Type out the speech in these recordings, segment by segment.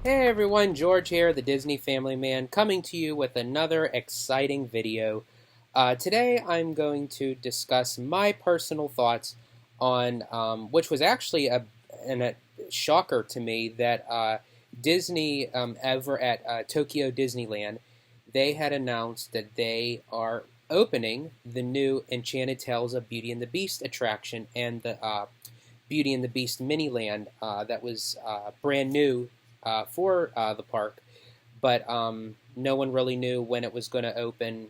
Hey everyone, George here, the Disney Family Man, coming to you with another exciting video. Today I'm going to discuss my personal thoughts on, which was actually a shocker to me, that Disney, over at Tokyo Disneyland, they had announced that they are opening the new Enchanted Tales of Beauty and the Beast attraction and the Beauty and the Beast Miniland that was brand new for the park, but no one really knew when it was going to open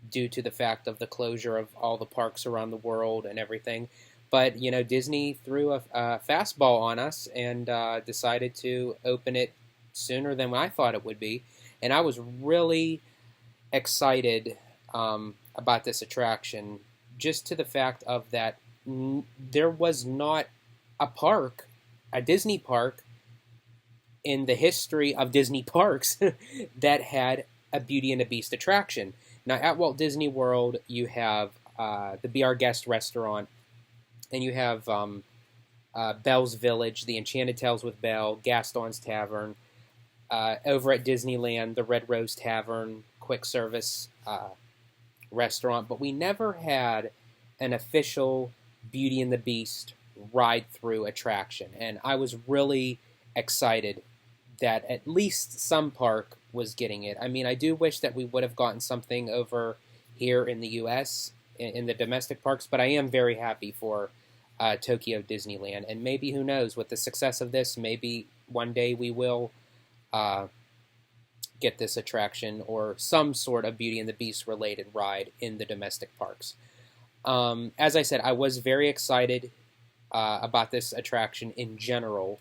due to the fact of the closure of all the parks around the world and everything. But Disney threw a fastball on us and decided to open it sooner than I thought it would be, and I was really excited about this attraction, just to the fact of that there was not a park, a Disney park, in the history of Disney parks that had a Beauty and the Beast attraction. Now, at Walt Disney World, you have the Be Our Guest restaurant, and you have Belle's Village, the Enchanted Tales with Belle, Gaston's Tavern. Over at Disneyland, the Red Rose Tavern, quick service restaurant. But we never had an official Beauty and the Beast ride-through attraction, and I was really excited that at least some park was getting it. I mean, I do wish that we would have gotten something over here in the U.S. in the domestic parks, but I am very happy for Tokyo Disneyland, and maybe, who knows, with the success of this, maybe one day we will get this attraction or some sort of Beauty and the Beast related ride in the domestic parks. As I said, I was very excited about this attraction in general.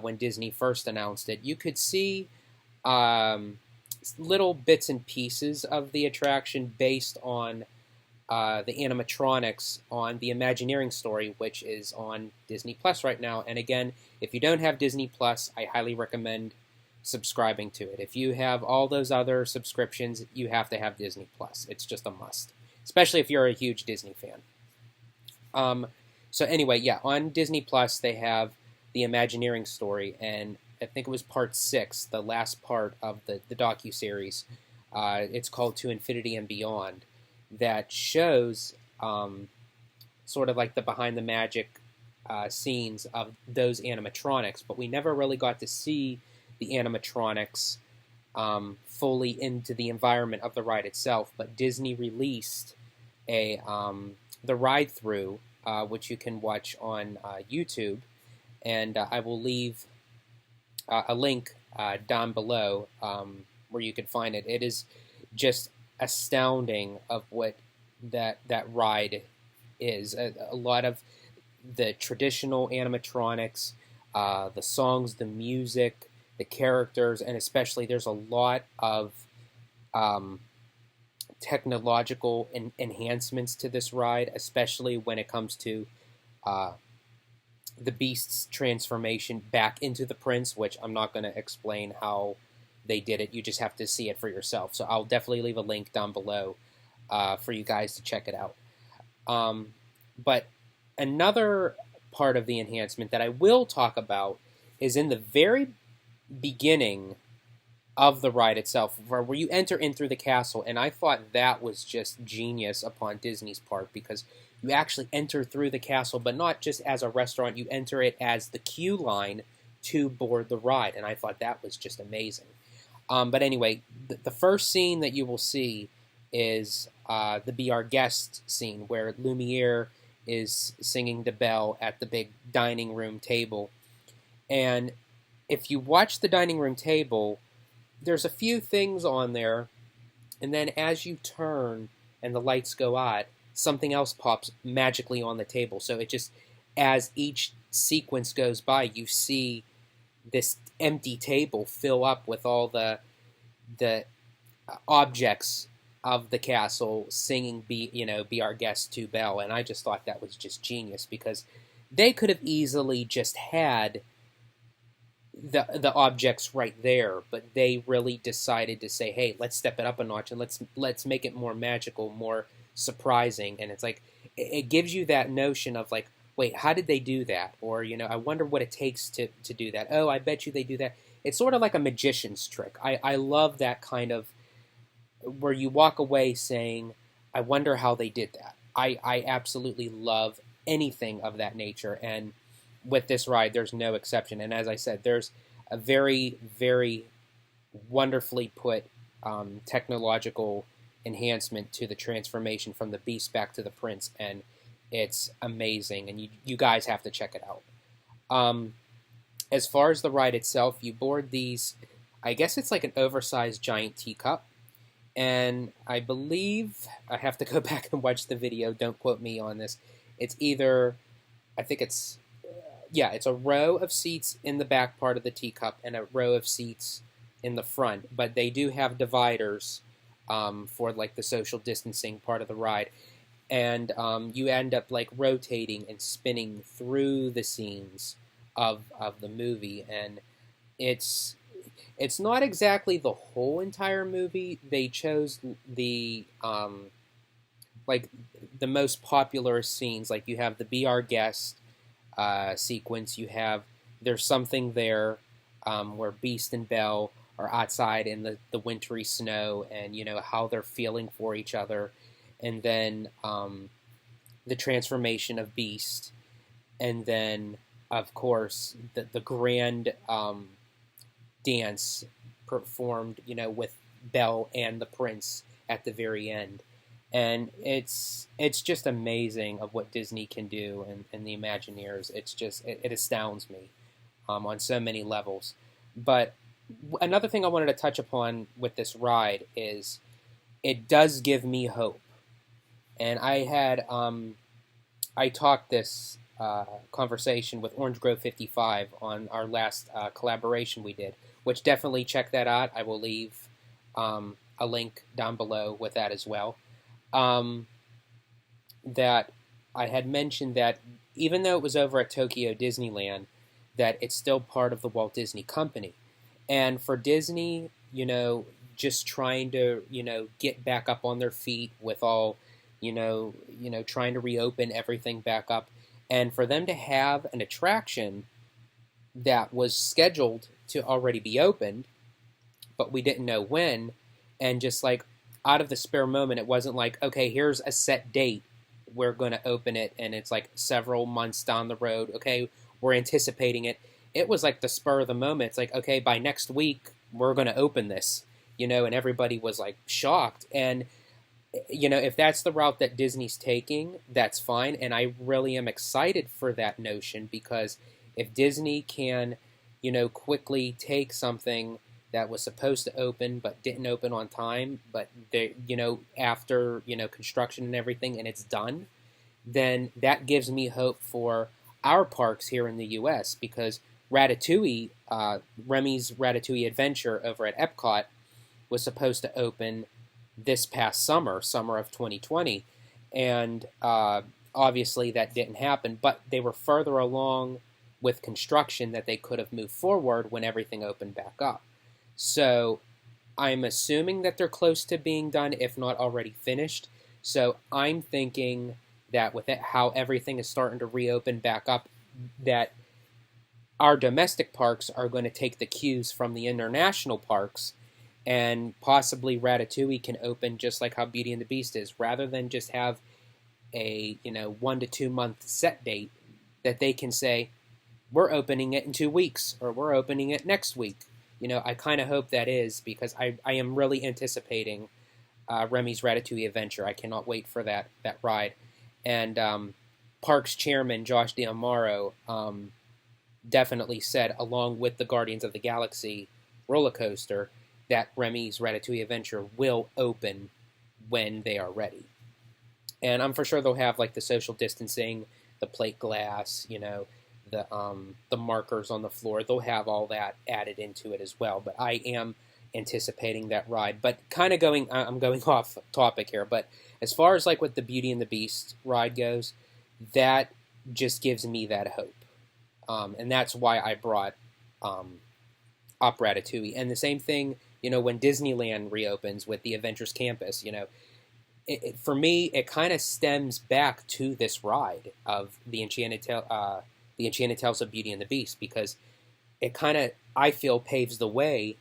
When Disney first announced it, you could see little bits and pieces of the attraction based on the animatronics on the Imagineering story, which is on Disney Plus right now. And again, if you don't have Disney Plus, I highly recommend subscribing to it. If you have all those other subscriptions, you have to have Disney Plus. It's just a must, especially if you're a huge Disney fan. So anyway, yeah, on Disney Plus they have the Imagineering story, and I think it was part 6, the last part of the docuseries. It's called To Infinity and Beyond, that shows sort of like the behind the magic scenes of those animatronics, but we never really got to see the animatronics fully into the environment of the ride itself. But Disney released the ride through, which you can watch on YouTube, and I will leave a link down below where you can find it. It is just astounding of what that ride is. A lot of the traditional animatronics, the songs, the music, the characters, and especially there's a lot of technological enhancements to this ride, especially when it comes to the Beast's transformation back into the Prince, which I'm not going to explain how they did it. You just have to see it for yourself. So I'll definitely leave a link down below for you guys to check it out. But another part of the enhancement that I will talk about is in the very beginning of the ride itself, where you enter in through the castle, and I thought that was just genius upon Disney's part, because you actually enter through the castle, but not just as a restaurant, you enter it as the queue line to board the ride, and I thought that was just amazing. But anyway, the first scene that you will see is the Be Our Guest scene, where Lumiere is singing to Belle at the big dining room table. And if you watch the dining room table, there's a few things on there, and then as you turn and the lights go out, something else pops magically on the table. So it just, as each sequence goes by, you see this empty table fill up with all the objects of the castle singing Be Our Guest to Belle. And I just thought that was just genius, because they could have easily just had the objects right there, but they really decided to say, hey, let's step it up a notch, and let's make it more magical, more surprising. And it's like, it gives you that notion of like, wait, how did they do that? Or, I wonder what it takes to do that. Oh, I bet you they do that. It's sort of like a magician's trick. I love that kind of, where you walk away saying, I wonder how they did that. I absolutely love anything of that nature. And with this ride, there's no exception. And as I said, there's a very, very wonderfully put technological enhancement to the transformation from the beast back to the prince. And it's amazing. And you guys have to check it out. As far as the ride itself, you board these, I guess it's like an oversized giant teacup. And I believe, I have to go back and watch the video, don't quote me on this. It's either, I think it's, yeah, it's a row of seats in the back part of the teacup and a row of seats in the front. But they do have dividers for like the social distancing part of the ride. And you end up like rotating and spinning through the scenes of the movie. And it's not exactly the whole entire movie. They chose the like the most popular scenes. Like you have the Be Our Guest sequence. You have There's Something There, where Beast and Belle are outside in the wintry snow, and how they're feeling for each other, and then the transformation of Beast, and then of course the grand dance performed, with Belle and the prince at the very end. And it's just amazing of what Disney can do, and the Imagineers. It astounds me on so many levels. But another thing I wanted to touch upon with this ride is it does give me hope. And I talked this conversation with Orange Grove 55 on our last collaboration we did, which definitely check that out. I will leave a link down below with that as well. That I had mentioned that even though it was over at Tokyo Disneyland, that it's still part of the Walt Disney Company. And for Disney, just trying to, get back up on their feet with all, trying to reopen everything back up. And for them to have an attraction that was scheduled to already be opened, but we didn't know when, and just like out of the spare moment, it wasn't like, okay, here's a set date, we're going to open it, and it's like several months down the road, okay, we're anticipating it. It was like the spur of the moment. It's like, okay, by next week, we're going to open this, and everybody was like shocked. And, if that's the route that Disney's taking, that's fine. And I really am excited for that notion, because if Disney can, quickly take something that was supposed to open but didn't open on time, but they, after, construction and everything, and it's done, then that gives me hope for our parks here in the U.S., because Ratatouille, Remy's Ratatouille Adventure over at Epcot was supposed to open this past summer of 2020, and obviously that didn't happen, but they were further along with construction that they could have moved forward when everything opened back up. So I'm assuming that they're close to being done, if not already finished. So I'm thinking that with it, how everything is starting to reopen back up, that our domestic parks are going to take the cues from the international parks, and possibly Ratatouille can open just like how Beauty and the Beast is, rather than just have a 1 to 2 month set date, that they can say, we're opening it in 2 weeks, or we're opening it next week. I kind of hope that is, because I am really anticipating Remy's Ratatouille Adventure. I cannot wait for that ride. And Parks Chairman Josh D'Amaro definitely said, along with the Guardians of the Galaxy roller coaster, that Remy's Ratatouille Adventure will open when they are ready. And I'm for sure they'll have like the social distancing, the plate glass, the markers on the floor. They'll have all that added into it as well. But I am anticipating that ride. But kind of I'm going off topic here. But as far as like what the Beauty and the Beast ride goes, that just gives me that hope. And that's why I brought up Ratatouille. And the same thing, when Disneyland reopens with the Adventures Campus, for me, it kind of stems back to this ride of the Enchanted Tales of Beauty and the Beast, because it kind of, I feel, paves the way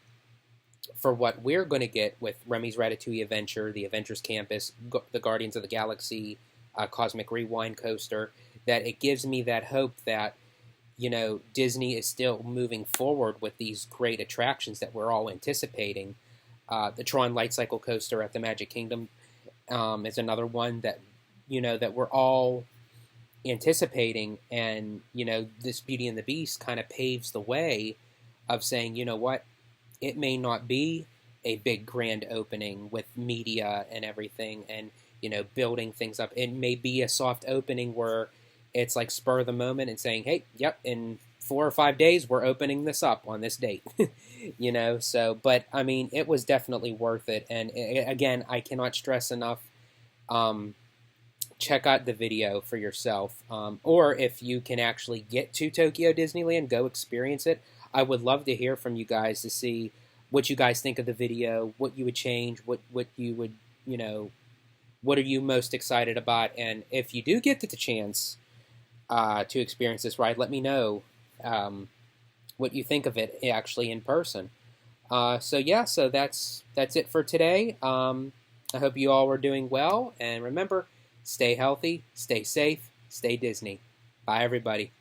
for what we're going to get with Remy's Ratatouille Adventure, the Adventures Campus, the Guardians of the Galaxy Cosmic Rewind coaster. That it gives me that hope that, Disney is still moving forward with these great attractions that we're all anticipating. The Tron Light Cycle coaster at the Magic Kingdom is another one that, that we're all anticipating, and this Beauty and the Beast kind of paves the way of saying, you know what, it may not be a big grand opening with media and everything, and building things up. It may be a soft opening where it's like spur of the moment and saying, hey, yep, in 4 or 5 days we're opening this up on this date. So, but I mean, it was definitely worth it. And again, I cannot stress enough, check out the video for yourself, or if you can actually get to Tokyo Disneyland, go experience it. I would love to hear from you guys to see what you guys think of the video, what you would change, what you would, what are you most excited about. And if you do get the chance to experience this ride, let me know what you think of it actually in person. So yeah, so that's it for today. I hope you all were doing well, and remember, stay healthy, stay safe, stay Disney. Bye, everybody.